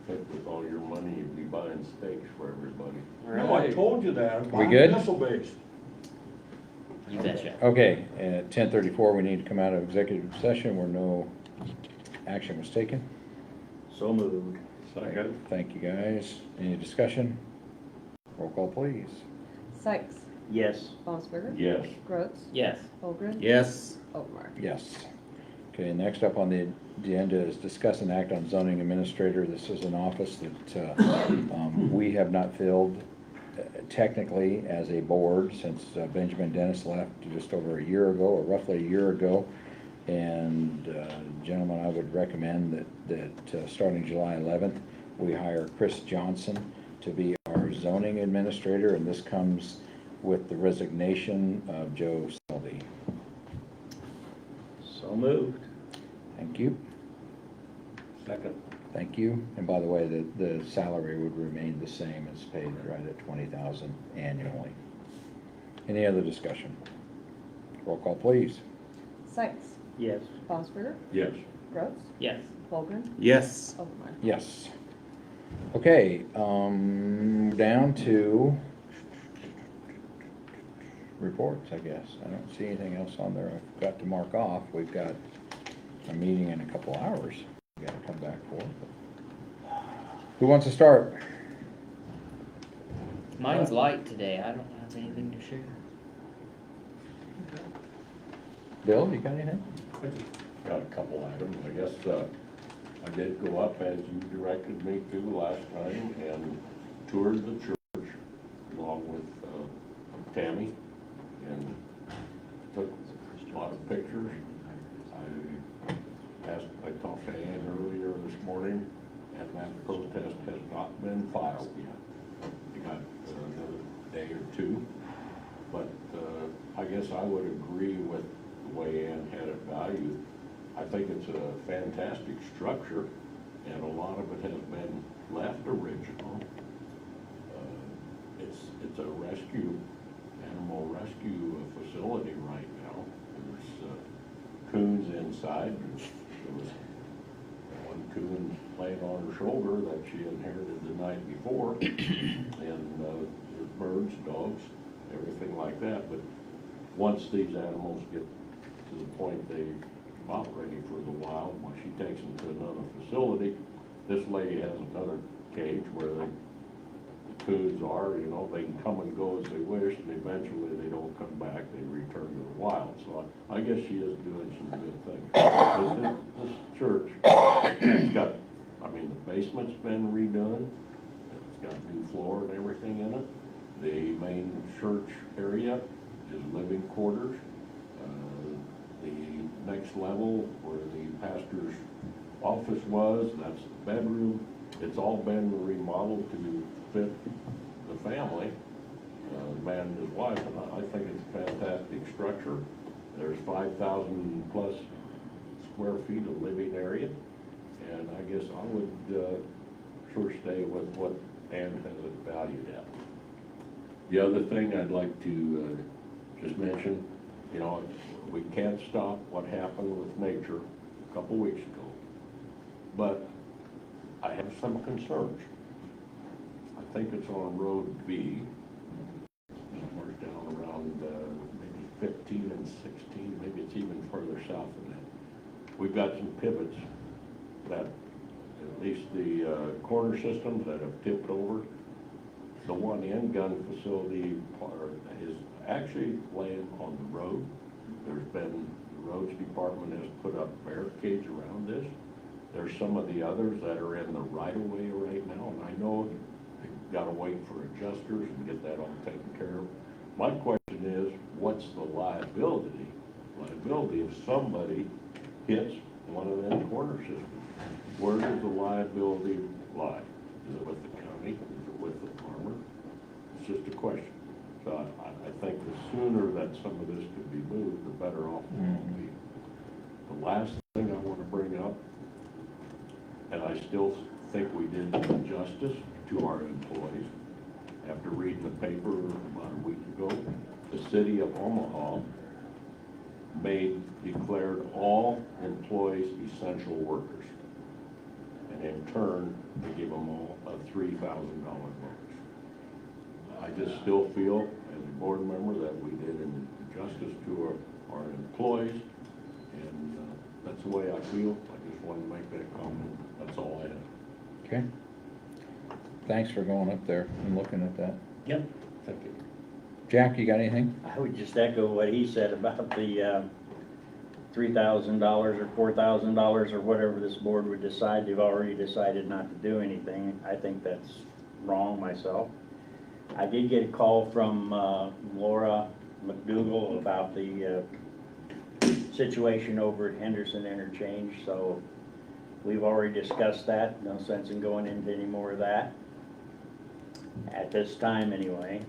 think with all your money, you'd be buying steaks for everybody. No, I told you that. I'm buying good? missile-based. You betcha. Okay, at 10:34, we need to come out of executive session where no action was taken. So moved. Second? Thank you, guys. Any discussion? Roll call, please. Sykes, Yes. Bossberger, Yes. Gross, Yes. Holgren, Yes. Obermeyer. Yes. Okay, next up on the agenda is discuss and act on zoning administrator. This is an office that we have not filled technically as a board since Benjamin Dennis left just over a year ago, or roughly a year ago. And gentlemen, I would recommend that starting July 11th, we hire Chris Johnson to be our zoning administrator, and this comes with the resignation of Joe Selby. So moved. Thank you. Second? Thank you. And by the way, the salary would remain the same. It's paid right at $20,000 annually. Any other discussion? Roll call, please. Sykes, Yes. Bossberger, Yes. Gross, Yes. Holgren, Yes. Obermeyer. Yes. Okay, down to reports, I guess. I don't see anything else on there I've got to mark off. We've got a meeting in a couple hours we gotta come back for. Who wants to start? Mine's light today. I don't have anything to share. Bill, you got anything? I just got a couple items. I guess, I did go up as you directed me to last time and toured the church along with, Tammy and took a lot of pictures. I talked to Ann earlier this morning, and that protest has not been filed yet. You got another day or two, but, I guess I would agree with the way Ann had it valued. I think it's a fantastic structure, and a lot of it has been left original. It's a animal rescue facility right now. There's coons inside. There was one coon laying on her shoulder that she inherited the night before, and there's birds, dogs, everything like that. But once these animals get to the point they're about ready for the wild, when she takes them to another facility, this lady has another cage where the coons are, they can come and go as they wish, and eventually they don't come back, they return to the wild. So I guess she is doing some good things. This church, it's got, the basement's been redone, it's got new floor and everything in it. The main church area is living quarters. The next level where the pastor's office was, that's the bedroom. It's all been remodeled to fit the family, the man and his wife, and I think it's a fantastic structure. There's 5,000 plus square feet of living area, and I guess I would sure stay with what Ann has it valued at. The other thing I'd like to just mention, we can't stop what happened with nature a couple weeks ago, but I have some concerns. I think it's on Road B, somewhere down around maybe 15 and 16, maybe it's even further south than that. We've got some pivots that, at least the corner systems that have tipped over. The one end gun facility is actually laying on the road. The roads department has put up barricades around this. There's some of the others that are in the right of way right now, and I know you've got to wait for adjusters and get that all taken care of. My question is, what's the liability? Liability if somebody hits one of them corner systems. Where does the liability lie? Is it with the county? Is it with the farmer? It's just a question. So I think the sooner that some of this could be moved, the better off we'll be. The last thing I want to bring up, and I still think we did justice to our employees. After reading the paper about a week ago, the city of Omaha declared all employees essential workers. And in return, we give them all a $3,000 bonus. I just still feel, as a board member, that we did injustice to our employees, and that's the way I feel. I just wanted to make that comment. That's all I have. Okay. Thanks for going up there and looking at that. Yep. Thank you. Jack, you got anything? I would just echo what he said about the $3,000 or $4,000 or whatever this board would decide. They've already decided not to do anything. I think that's wrong myself. I did get a call from Laura McDougal about the situation over at Henderson Interchange, so we've already discussed that. No sense in going into any more of that at this time anyway.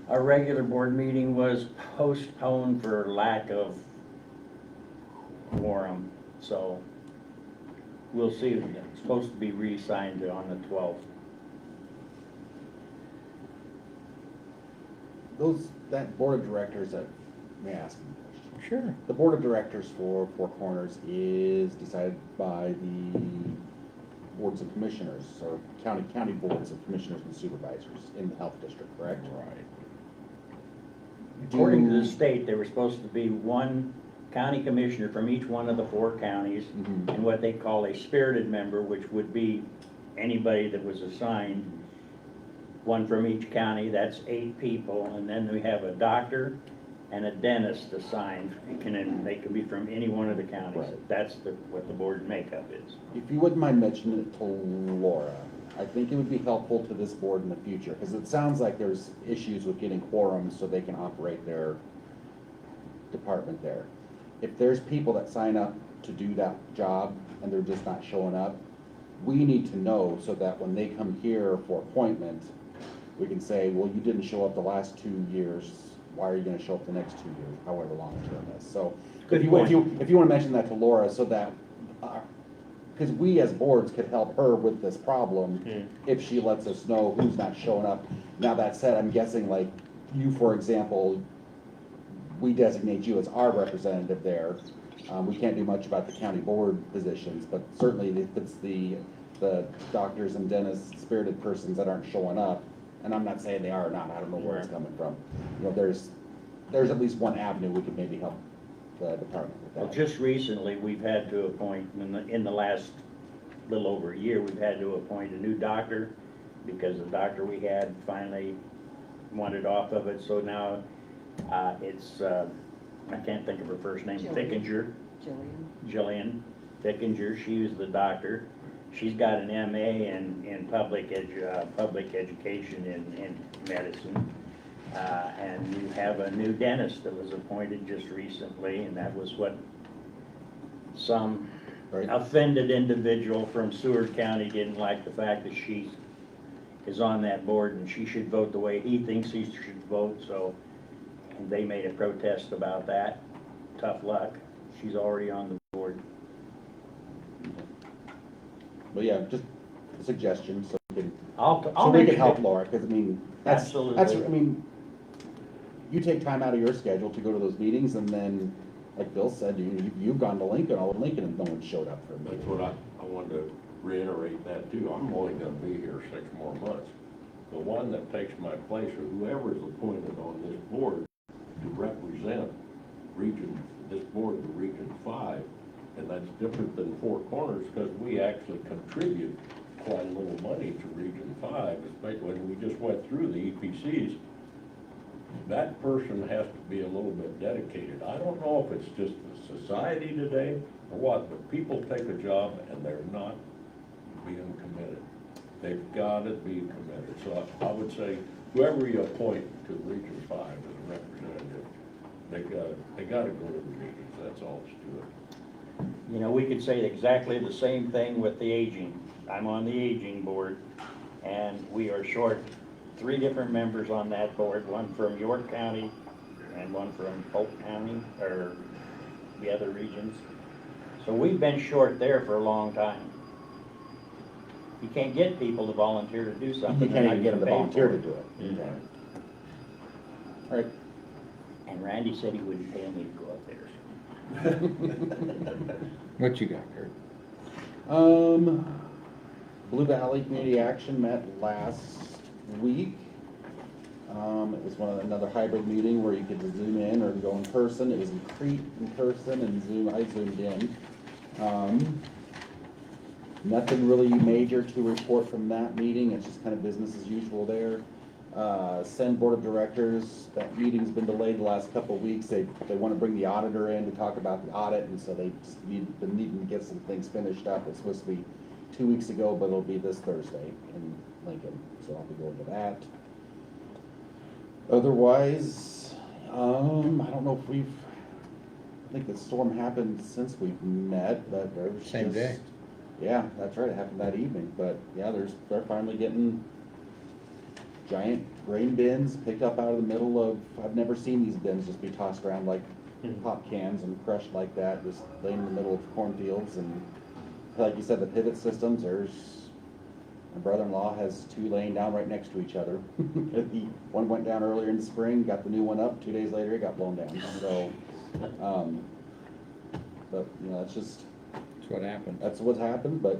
Our regular board meeting was postponed for lack of quorum, so we'll see. It's supposed to be re-signed on the 12th. That board of directors, may I ask a question? Sure. The board of directors for Four Corners is decided by the boards of commissioners, or county boards of commissioners and supervisors in the health district, correct? Right. According to the state, there was supposed to be one county commissioner from each one of the 4 counties, Mhm. and what they call a spirited member, which would be anybody that was assigned, one from each county. That's 8 people, and then we have a doctor and a dentist assigned. They can be from any one of the counties. Right. That's what the board makeup is. If you wouldn't mind mentioning it to Laura, I think it would be helpful to this board in the future, because it sounds like there's issues with getting quorums so they can operate their department there. If there's people that sign up to do that job and they're just not showing up, we need to know so that when they come here for appointment, we can say, well, you didn't show up the last 2 years, why are you gonna show up the next 2 years, however long the term is? So, Good if you wanna mention that to Laura, so that, because we as boards could help her with this problem if she lets us know who's not showing up. Now, that said, I'm guessing like you, for example, we designate you as our representative there. We can't do much about the county board positions, but certainly if it's the doctors and dentists, spirited persons that aren't showing up, and I'm not saying they are or not, I don't know where it's coming from. You know, there's at least one avenue we could maybe help the department with Well, that. just recently, we've had to appoint, in the last little over a year, we've had to appoint a new doctor because the doctor we had finally wanted off of it. So now it's, I can't think of her first name, Jillian. Jillian Thickinger. She was the doctor. She's got an MA in public education in medicine. And you have a new dentist that was appointed just recently, and that was what some Right. offended individual from Seward County didn't like, the fact that she is on that board and she should vote the way he thinks he should vote, so they made a protest about that. Tough luck. She's already on the board. But yeah, just a suggestion, so we can, I'll so we make can it. help Laura, because I mean, that's, Absolutely. I mean, you take time out of your schedule to go to those meetings, and then, like Bill said, you've gone to Lincoln, all of Lincoln, and no one showed up for a That's meeting. what I wanted to reiterate that too. I'm only gonna be here 6 more months. The one that takes my place, or whoever is appointed on this board to represent this board to Region 5, and that's different than Four Corners, because we actually contribute quite a little money to Region 5, especially when we just went through the EPCs. That person has to be a little bit dedicated. I don't know if it's just the society today or what, but people take a job and they're not being committed. They've got to be committed. So I would say whoever you appoint to Region 5 as a representative, they got to go to the meetings. That's all it's to it. You know, we could say exactly the same thing with the aging. I'm on the aging board, and we are short 3 different members on that board, one from York County and one from Polk County, or the other regions. So we've been short there for a long time. You can't get people to volunteer to do You something. can't and even not get them to paid volunteer for to do it. Mhm. Okay. All right. And Randy said he wouldn't pay me to go up there. What you got, Kurt? Blue Valley Community Action met last week. It was another hybrid meeting where you could zoom in or go in person. It was in Crete in person and I zoomed in. Nothing really major to report from that meeting. It's just kind of business as usual there. Send Board of Directors, that meeting's been delayed the last couple of weeks. They want to bring the auditor in to talk about the audit, and so they just been needing to get some things finished up. It's supposed to be 2 weeks ago, but it'll be this Thursday in Lincoln, so I'll be going to that. Otherwise, I don't know if I think the storm happened since we've met, but there's Same just- day. Yeah, that's right, it happened that evening, but yeah, they're finally getting giant grain bins picked up out of the middle of, I've never seen these bins just be tossed around like pop cans and crushed like that, just laying in the middle of cornfields. And like you said, the pivot systems, my brother-in-law has two laying down right next to each other. One went down earlier in the spring, got the new one up, 2 days later it got blown down, so, but, that's just, That's what happened. that's what's happened, but,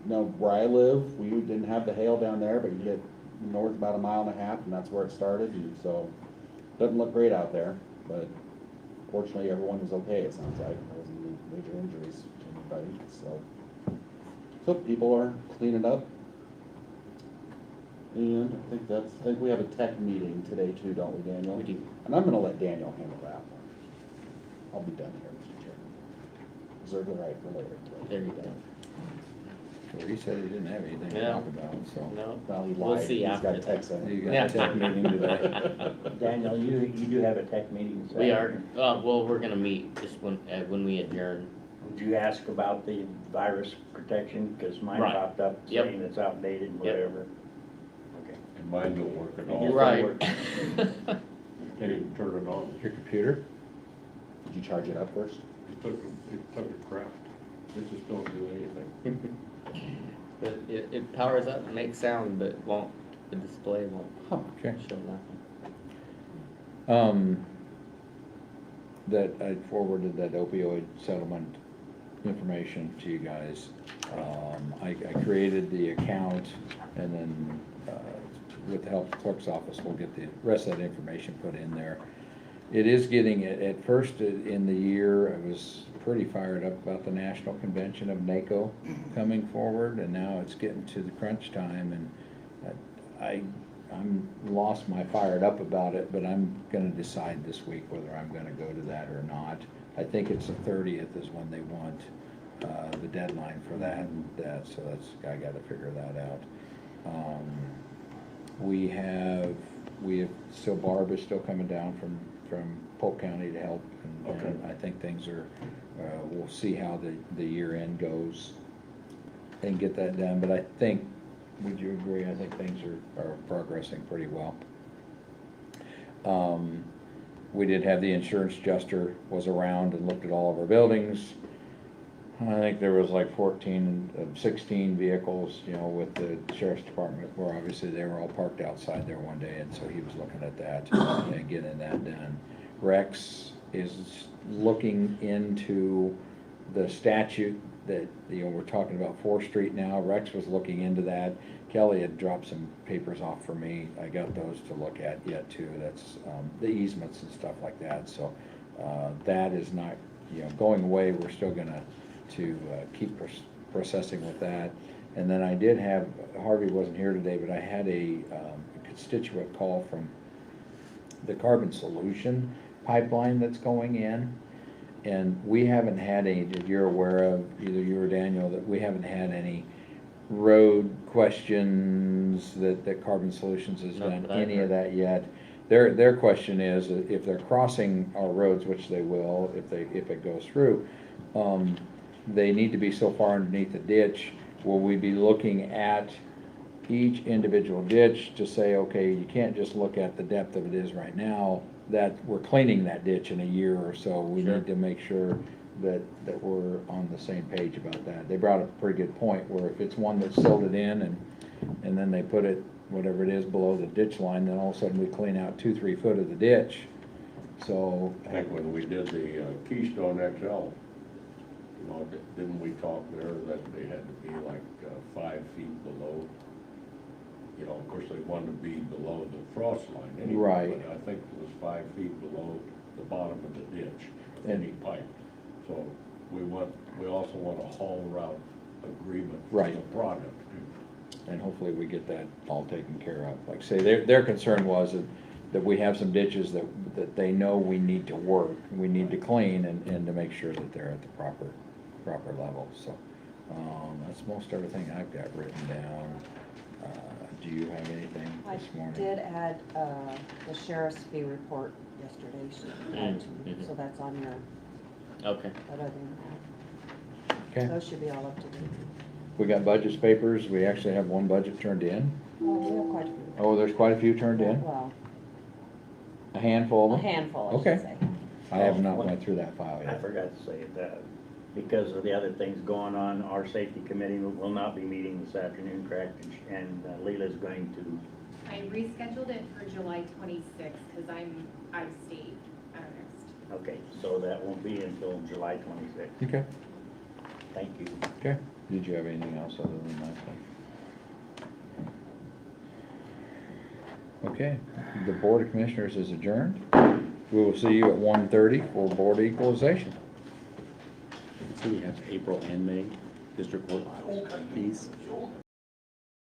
where I live, we didn't have the hail down there, but you get north about 1.5 miles, and that's where it started, and so, doesn't look great out there, but fortunately, everyone was okay, it sounds like. There wasn't any major injuries to anybody, so. So people are cleaning up. And I think we have a tech meeting today too, don't we, Daniel? We do. And I'm gonna let Daniel handle that one. I'll be done here, Mr. Chairman. Reserve the right for later. There you go. Well, he said he didn't have anything to Yeah. talk about, so. No, Well, he We'll lied. see He's after got a tech center. You got a tech meeting today. Daniel, you do have a tech meeting this we are, afternoon. well, we're gonna meet just when we adjourn. Would you ask about the virus protection, because mine Right. popped up Yep. saying it's outdated, Yep. whatever. Okay. And mine don't work at I all. guess Right. Can't even turn it on. Your computer? Did you charge it up first? It took a crap. It just don't do anything. But it powers up and makes sound, but the display won't Huh. Okay. show nothing. That I forwarded that opioid settlement information to you guys. I created the account, and then, with the help of the clerk's office, we'll get the rest of that information put in there. It is getting, at first in the year, I was pretty fired up about the national convention of NACO coming forward, and now it's getting to the crunch time, and I'm lost my fired up about it, but I'm gonna decide this week whether I'm gonna go to that or not. I think it's the 30th is when they want, the deadline for that, so I gotta figure that out. Still Barb is still coming down from Polk County to help, and Okay. I think things are, we'll see how the year end goes and get that done, but I think, would you agree, I think things are progressing pretty well. We did have the insurance adjuster was around and looked at all of our buildings. I think there was like 16 vehicles, with the sheriff's department, where obviously they were all parked outside there one day, and so he was looking at that and getting that done. Rex is looking into the statute that, we're talking about 4th Street now. Rex was looking into that. Kelly had dropped some papers off for me. I got those to look at yet too. That's, the easements and stuff like that. So, that is not, going away. We're still gonna keep processing with that. And then I did have, Harvey wasn't here today, but I had a constituent call from the Carbon Solution pipeline that's going in. And we haven't had any, that you're aware of, either you or Daniel, that we haven't had any road questions that Carbon Solutions has Not done that I've any of heard. that yet. Their question is, if they're crossing our roads, which they will, if it goes through, they need to be so far underneath the ditch, will we be looking at each individual ditch to say, okay, you can't just look at the depth of it is right now, that we're cleaning that ditch in a year or so. We Sure. need to make sure that we're on the same page about that. They brought up a pretty good point, where if it's one that's silted in and then they put it, whatever it is, below the ditch line, then all of a sudden we clean out 2-3 foot of the ditch. So, I think when we did the Keystone XL, know, didn't we talk there that they had to be like 5 feet below? You know, of course, they wanted to be below the frost line anyway. Right. But I think it was 5 feet below the bottom of the ditch, any pipe. So we also want a haul route agreement for Right. the product. And hopefully we get that all taken care of. Like I say, their concern was that we have some ditches that they know we need to work, we need to clean and to make sure that they're at the proper level, so. That's most everything I've got written down. Do you have anything I this morning? did add, the sheriff's fee report yesterday, she had to me, so that's on your, Okay. but other than that, Okay, those should be all up to date. we got budgets papers, we actually have one budget turned in. Well, we have quite a few. Oh, there's quite a few turned in, Well, a handful a of them? handful, I Okay. should say. I have not went through that file I yet. forgot to say that, because of the other things going on, our safety committee will not be meeting this afternoon, correct? And Leela's going to, I rescheduled it for July 26th because I'm out of state next. okay, so that won't be until July 26th. Okay, Thank you. okay. Did you have anything else other than that? Okay, the Board of Commissioners is adjourned. We will see you at 1:30 for Board Equalization. So we have April and May district court fees.